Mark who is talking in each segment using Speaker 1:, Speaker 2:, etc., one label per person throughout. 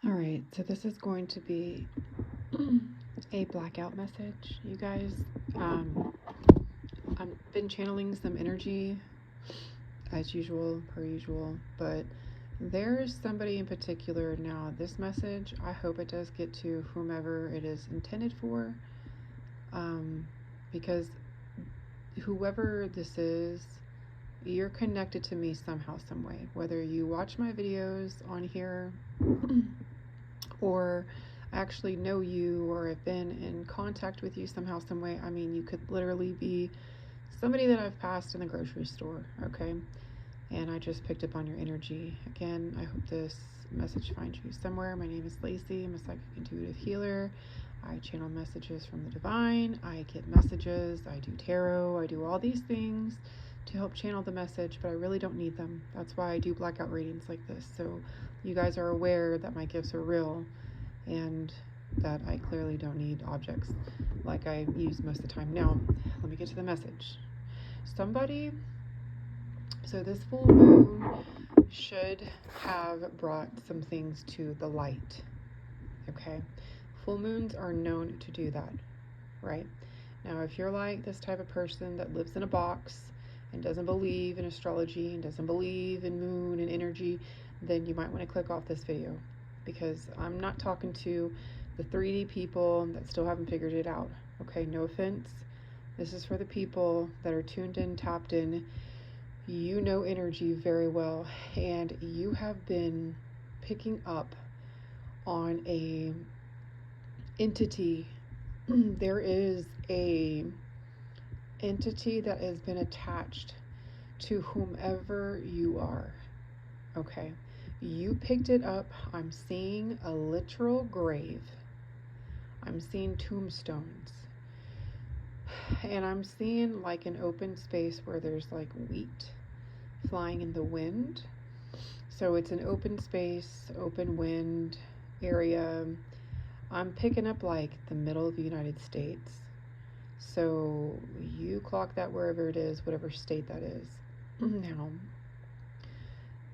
Speaker 1: All right, so this is going to be a blackout message, you guys. I've been channeling some energy as usual, per usual, but there's somebody in particular now. This message, I hope it does get to whomever it is intended for, because whoever this is, you're connected to me somehow, some way. Whether you watch my videos on here or actually know you or have been in contact with you somehow, some way. I mean, you could literally be somebody that I've passed in the grocery store, okay? And I just picked up on your energy. Again, I hope this message finds you somewhere. My name is Lacey. I'm a psychic intuitive healer. I channel messages from the divine. I get messages. I do tarot. I do all these things to help channel the message, but I really don't need them. That's why I do blackout readings like this. So you guys are aware that my gifts are real and that I clearly don't need objects like I use most of the time. Now, let me get to the message. So this full moon should have brought some things to the light, okay? Full moons are known to do that, right? Now, if you're like this type of person that lives in a box and doesn't believe in astrology and doesn't believe in moon and energy, then you might want to click off this video, because I'm not talking to the 3D people that still haven't figured it out, okay? No offense. This is for the people that are tuned in, tapped in. You know energy very well, and you have been picking up on a entity. There is a entity that has been attached to whomever you are, okay? You picked it up. I'm seeing a literal grave. I'm seeing tombstones. And I'm seeing like an open space where there's like wheat flying in the wind. So it's an open space, open wind area. I'm picking up like the middle of the United States. So you clock that wherever it is, whatever state that is. Now,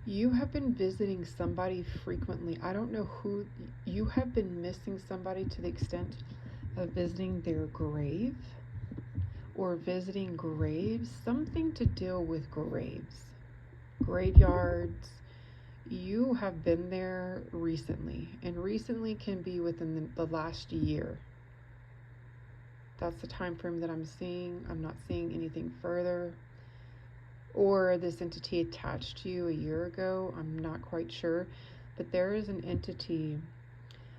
Speaker 1: you have been visiting somebody frequently. I don't know who. You have been missing somebody to the extent of visiting their grave or visiting graves, something to deal with graves, graveyards. You have been there recently, and recently can be within the last year. That's the time frame that I'm seeing. I'm not seeing anything further. Or this entity attached to you a year ago. I'm not quite sure. But there is an entity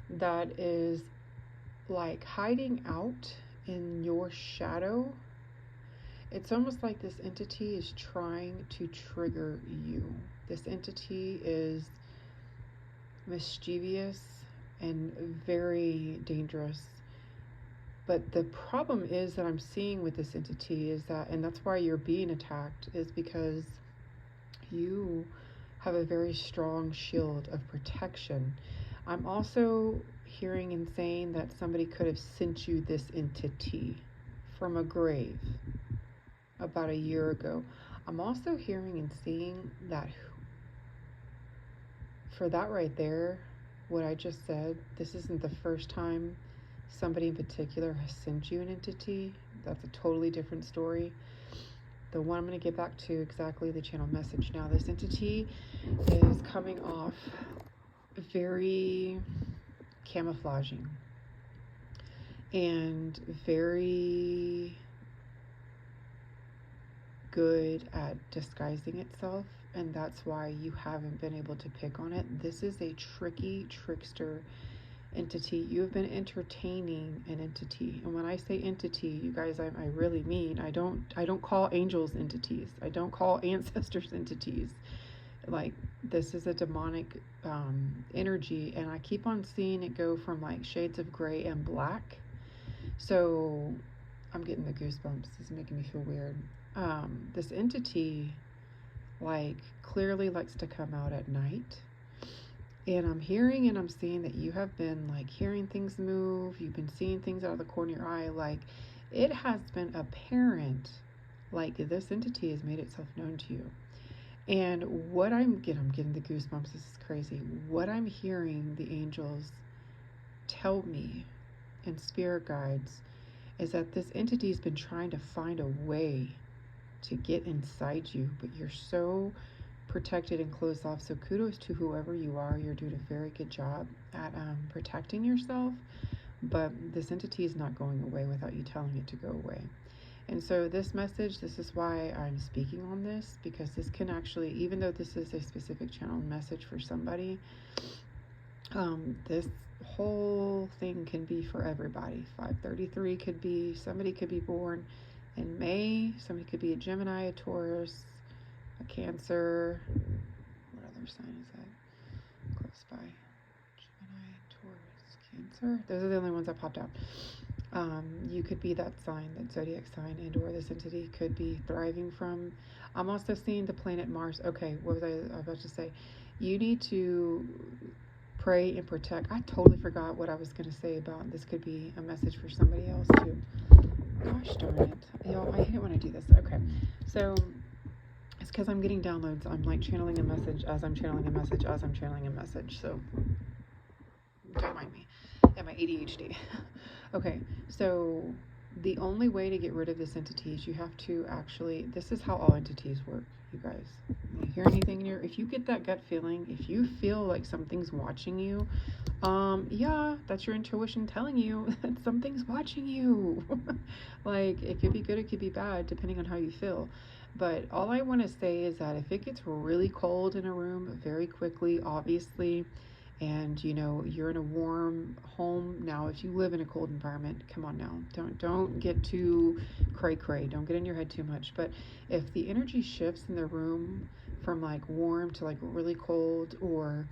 Speaker 1: that is like hiding out in your shadow. It's almost like this entity is trying to trigger you. This entity is mischievous and very dangerous. But the problem is that I'm seeing with this entity is that, and that's why you're being attacked, is because you have a very strong shield of protection. I'm also hearing and saying that somebody could have sent you this entity from a grave about a year ago. I'm also hearing and seeing that for that right there, what I just said, this isn't the first time somebody in particular has sent you an entity. That's a totally different story. The one I'm going to get back to exactly the channel message now. This entity is coming off very camouflaging and very good at disguising itself, and that's why you haven't been able to pick on it. This is a tricky trickster entity. You have been entertaining an entity, and when I say entity, you guys, I really mean I don't call angels entities. I don't call ancestors entities. Like, this is a demonic energy, and I keep on seeing it go from like shades of gray and black. So I'm getting the goosebumps. This is making me feel weird. This entity like clearly likes to come out at night. And I'm hearing and I'm seeing that you have been like hearing things move. You've been seeing things out of the corner of your eye. Like, it has been apparent, like this entity has made itself known to you. And what I'm getting the goosebumps. This is crazy. What I'm hearing the angels tell me and spirit guides is that this entity has been trying to find a way to get inside you, but you're so protected and closed off. So kudos to whoever you are. You're doing a very good job at protecting yourself, but this entity is not going away without you telling it to go away. And so this message, this is why I'm speaking on this, because this can actually, even though this is a specific channel message for somebody, this whole thing can be for everybody. 533 could be, somebody could be born in May, somebody could be a Gemini, a Taurus, a Cancer. What other sign is that? Close by. Gemini, Taurus, Cancer. Those are the only ones that popped out. You could be that sign, that zodiac sign, and or this entity could be thriving from. I'm also seeing the planet Mars. Okay, what was I about to say? You need to pray and protect. I totally forgot what I was going to say about this. Could be a message for somebody else too. Gosh darn it. Y'all, I hate it when I do this. Okay, so it's because I'm getting downloads. I'm like channeling a message as I'm channeling a message as I'm channeling a message. So don't mind me and my ADHD. Okay, so the only way to get rid of this entity is you have to actually, this is how all entities work, you guys. You hear anything in your, if you get that gut feeling, if you feel like something's watching you, yeah, that's your intuition telling you that something's watching you. Like, it could be good, it could be bad, depending on how you feel. But all I want to say is that if it gets really cold in a room very quickly, obviously, and you know you're in a warm home now, if you live in a cold environment, come on now, don't get too cray, don't get in your head too much. But if the energy shifts in the room from like warm to like really cold, or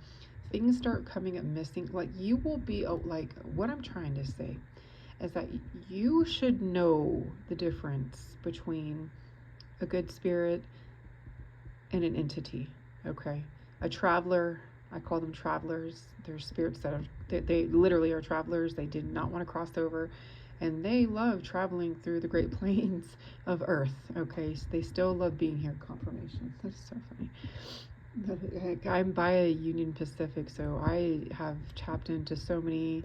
Speaker 1: things start coming up missing, like you will be like, what I'm trying to say is that you should know the difference between a good spirit and an entity. Okay, a traveler, I call them travelers. They're spirits that they literally are travelers. They did not want to cross over, and they love traveling through the Great Plains of Earth. Okay, so they still love being here. Confirmation. That's so funny. I'm by a Union Pacific, so I have tapped into so many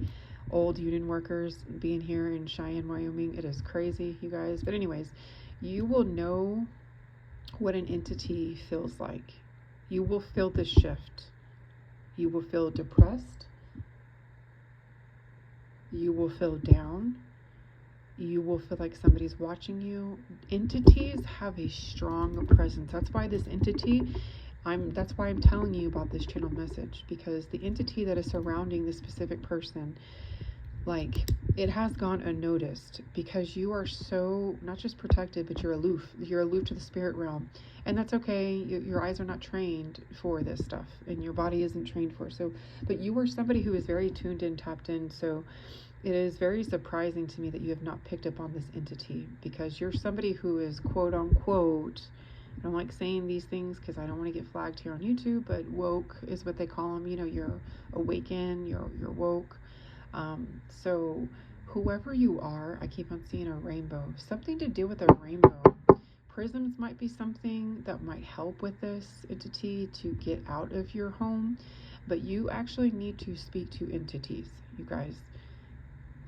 Speaker 1: old union workers being here in Cheyenne, Wyoming. It is crazy, you guys. But anyways, you will know what an entity feels like. You will feel the shift. You will feel depressed. You will feel down. You will feel like somebody's watching you. Entities have a strong presence. That's why this entity, that's why I'm telling you about this channel message, because the entity that is surrounding this specific person, like, it has gone unnoticed because you are so not just protected, but you're aloof to the spirit realm. And that's okay. Your eyes are not trained for this stuff, and your body isn't trained for it. So, but you are somebody who is very tuned in, tapped in. So it is very surprising to me that you have not picked up on this entity, because you're somebody who is quote unquote, I don't like saying these things because I don't want to get flagged here on YouTube, but woke is what they call them. You know, you're awakened, you're woke. So whoever you are, I keep on seeing a rainbow, something to do with a rainbow. Prisms might be something that might help with this entity to get out of your home, but you actually need to speak to entities, you guys.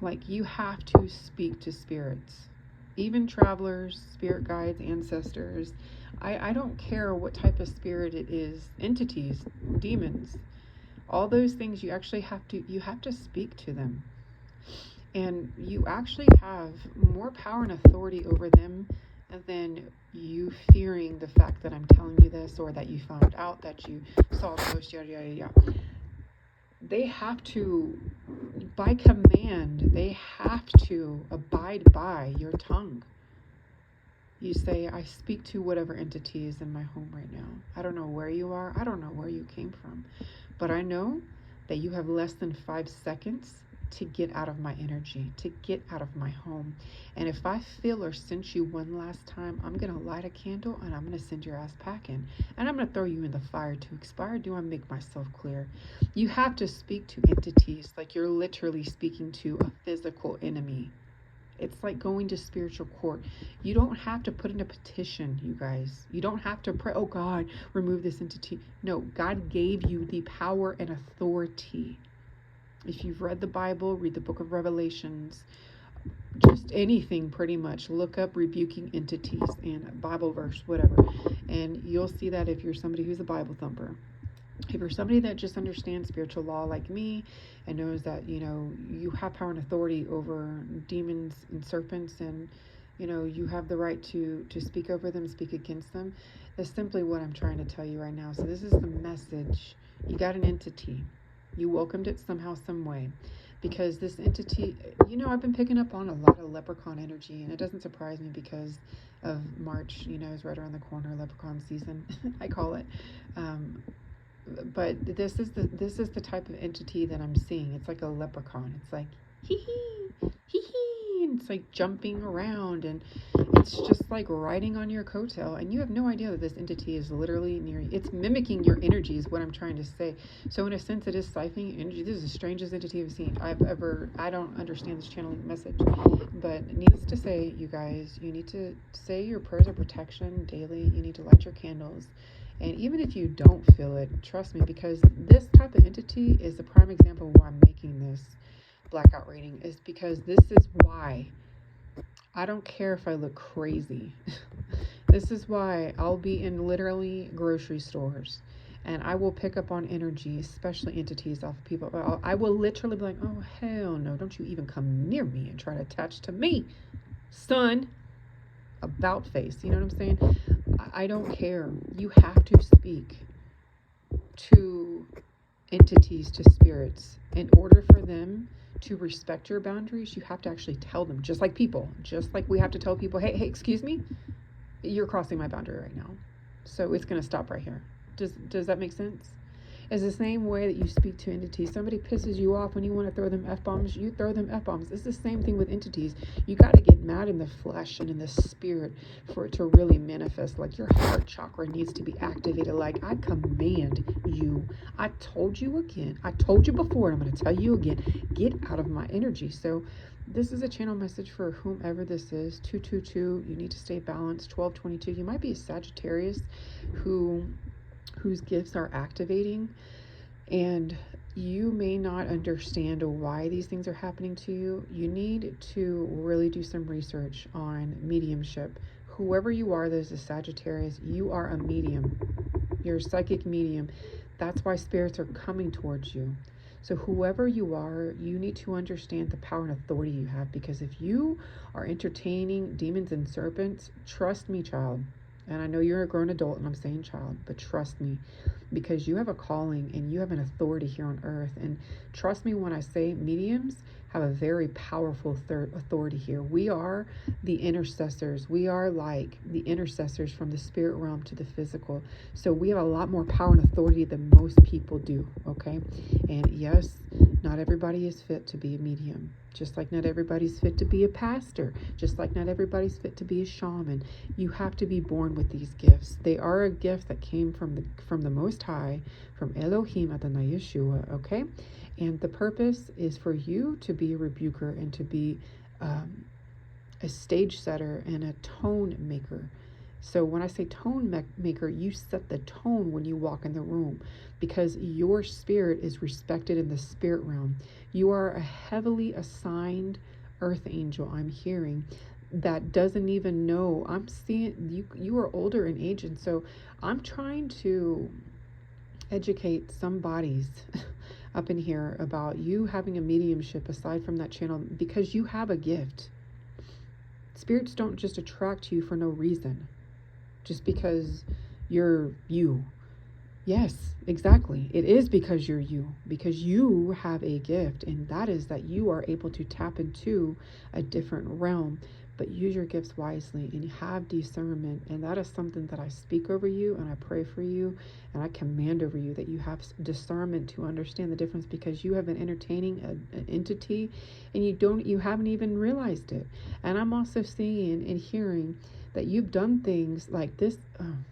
Speaker 1: Like, you have to speak to spirits, even travelers, spirit guides, ancestors. I don't care what type of spirit it is, entities, demons, all those things. You actually have to speak to them, and you actually have more power and authority over them than you fearing the fact that I'm telling you this, or that you found out, that you saw a ghost, yada yada yada. They have to, by command, they have to abide by your tongue. You say, I speak to whatever entity is in my home right now. I don't know where you are. I don't know where you came from. But I know that you have less than 5 seconds to get out of my energy, to get out of my home. And if I feel or sense you one last time, I'm going to light a candle and I'm going to send your ass packing. And I'm going to throw you in the fire to expire. Do I make myself clear? You have to speak to entities like you're literally speaking to a physical enemy. It's like going to spiritual court. You don't have to put in a petition, you guys. You don't have to pray, oh God, remove this entity. No, God gave you the power and authority. If you've read the Bible, read the book of Revelations, just anything pretty much. Look up rebuking entities and Bible verse, whatever. And you'll see that if you're somebody who's a Bible thumper. If you're somebody that just understands spiritual law like me and knows that, you have power and authority over demons and serpents, and, you have the right to speak over them, speak against them, that's simply what I'm trying to tell you right now. So this is the message. You got an entity. You welcomed it somehow, some way. Because this entity, I've been picking up on a lot of leprechaun energy, and it doesn't surprise me because of March, is right around the corner, leprechaun season, I call it. But this is the type of entity that I'm seeing. It's like a leprechaun. It's like hee hee, and it's like jumping around, and it's just like riding on your coattail, and you have no idea that this entity is literally near you. It's mimicking your energy is what I'm trying to say. So in a sense, it is siphoning energy. This is the strangest entity I've ever. I don't understand this channeling message, but needless to say, you guys, you need to say your prayers of protection daily. You need to light your candles. And even if you don't feel it, trust me, because this type of entity is the prime example of why I'm making this blackout reading, is because this is why I don't care if I look crazy. This is why I'll be in literally grocery stores and I will pick up on energy, especially entities off of people. I will literally be like, oh, hell no, don't you even come near me and try to attach to me, son. About face, you know what I'm saying? I don't care. You have to speak to entities, to spirits. In order for them to respect your boundaries, you have to actually tell them, just like people, just like we have to tell people, hey, excuse me, you're crossing my boundary right now. So it's going to stop right here. Does that make sense? It's the same way that you speak to entities. Somebody pisses you off when you want to throw them F-bombs, you throw them F-bombs. It's the same thing with entities. You got to get mad in the flesh and in the spirit for it to really manifest. Like your heart chakra needs to be activated. Like, I command you. I told you again. I told you before, and I'm going to tell you again. Get out of my energy. So this is a channel message for whomever this is. 222, you need to stay balanced. 1222, you might be a Sagittarius whose gifts are activating, and you may not understand why these things are happening to you. You need to really do some research on mediumship. Whoever you are that is a Sagittarius, you are a medium. You're a psychic medium. That's why spirits are coming towards you. So whoever you are, you need to understand the power and authority you have, because if you are entertaining demons and serpents, trust me, child. And I know you're a grown adult and I'm saying child, but trust me, because you have a calling and you have an authority here on earth. And trust me when I say mediums have a very powerful authority here. We are the intercessors. We are like the intercessors from the spirit realm to the physical. So we have a lot more power and authority than most people do, okay? And yes, not everybody is fit to be a medium. Just like not everybody's fit to be a pastor. Just like not everybody's fit to be a shaman. You have to be born with these gifts. They are a gift that came from the Most High, from Elohim Adonai Yeshua, okay? And the purpose is for you to be a rebuker and to be a stage setter and a tone maker. So when I say tone maker, you set the tone when you walk in the room, because your spirit is respected in the spirit realm. You are a heavily assigned earth angel, I'm hearing, that doesn't even know. I'm seeing you are older in age, and so I'm trying to educate some bodies up in here about you having a mediumship aside from that channel, because you have a gift. Spirits don't just attract you for no reason, just because you're you. Yes, exactly. It is because you're you, because you have a gift, and that is that you are able to tap into a different realm. But use your gifts wisely and have discernment. And that is something that I speak over you, and I pray for you, and I command over you that you have discernment to understand the difference, because you have been entertaining an entity and you haven't even realized it. And I'm also seeing and hearing that you've done things like this.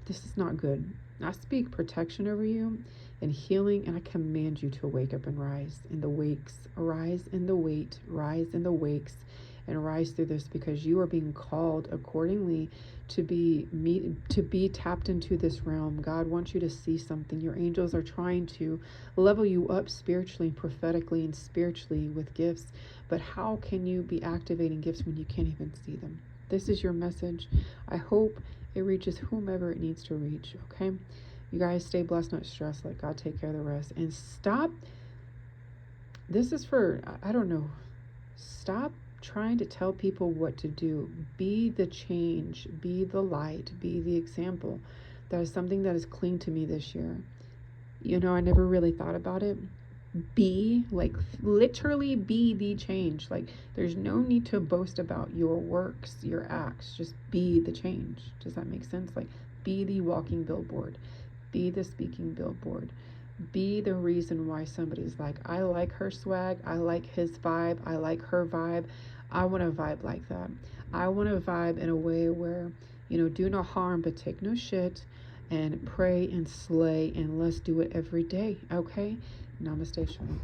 Speaker 1: This is not good. I speak protection over you and healing, and I command you to wake up and rise in the wakes. Arise in the wait, rise in the wakes, and rise through this, because you are being called accordingly to be tapped into this realm. God wants you to see something. Your angels are trying to level you up spiritually, prophetically, and spiritually with gifts. But how can you be activating gifts when you can't even see them? This is your message. I hope it reaches whomever it needs to reach. Okay, you guys, stay blessed, not stressed. Let God take care of the rest. And stop. This is for, I don't know. Stop trying to tell people what to do. Be the change, be the light, be the example. That is something that has clinged to me this year. You know, I never really thought about it. Be, like, literally be the change. Like, there's no need to boast about your works, your acts. Just be the change. Does that make sense? Like, be the walking billboard. Be the speaking billboard. Be the reason why somebody's like, I like her swag, I like his vibe, I like her vibe. I want to vibe like that. I want to vibe in a way where, you know, do no harm but take no shit, and pray and slay, and let's do it every day. Okay? Namaste, Shalom.